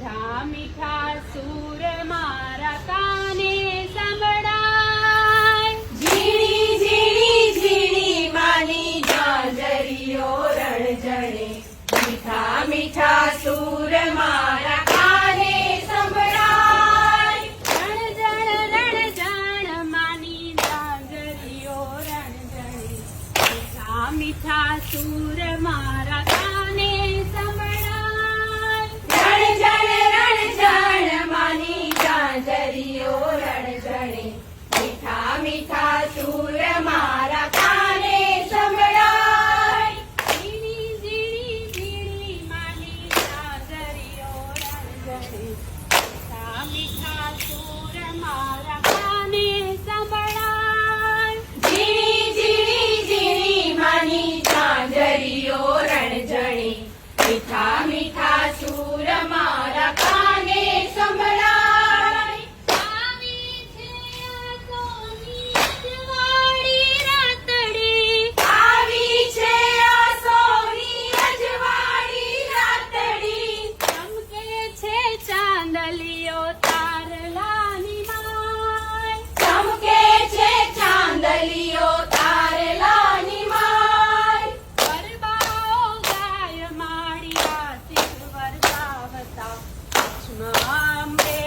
મીઠા મીઠા સૂર મારા કાને સંભળાય. ઝીણી ઝીણી ઝીણી માની ઝાંઝરીઓ રણઝણે, મીઠા મીઠા સૂર મારા કાને સંભળાય. રણઝણ માની ઝાંઝરીઓ રણઝણે, મીઠા મીઠા સૂર મારા કાને સંભળાય. રણઝણ માની ઝાંઝરીઓ રણઝણે, મીઠા મીઠા સૂર મારા કાને સંભળાય. ઝીણી ઝીણી ઝીણી માની ઝાંઝરીઓ રણઝણે, મીઠા મીઠા સૂર મારા કાને સંભળાય. ઝીણી ઝીણી ઝીણી માની ઝાંઝરીઓ રણઝણે, મીઠા મીઠા સૂર મારા કાને સંભળાય. આવી છે આ સોની અજવાળી રાતડી, આવી છે આ સોની અજવાળી રાતડી, ચમકે છે ચાંદલિયો તારલાની માય. ચમકે છે ચાંદલિયો તારલાની માય. ગરબાઓ ગાય માડી આશીષ વરસાવતા, કચ્છમાં અંબે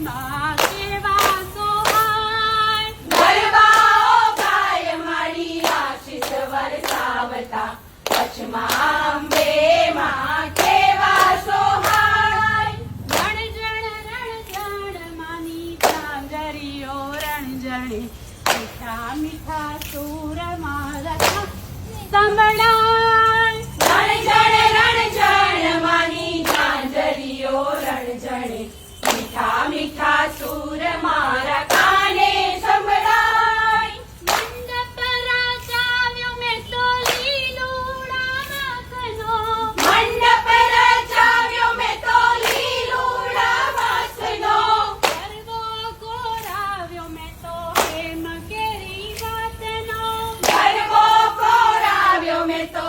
માં કેવા સોહાય. ગરબાઓ ગાય મારી આશીષ વરસાવતા, કચ્છમાં અંબે માં કેવા સોહાય. રણઝણ માની ઝાંઝરીઓ રણઝણે, મીઠા મીઠા સૂર મારા સંભળાય. રણઝણ માની ઝાંઝરીઓ રણઝણે, મીઠા મીઠા સૂર મારા કાને સંભળાય. મંડપ રાચાવ્યો મેં તો લીલુડા માખનો, મંડપ રચાવ્યો મેં તો લીલુડા વાસનો, ગરબો કોરાવ્યો મેં તો હેમ કેરી વાતનો. ગરબો કોરાવ્યો મેં તો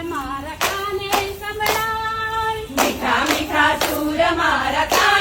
મારા કાને સંભળાય મીઠા મીઠા સૂર મારા કાને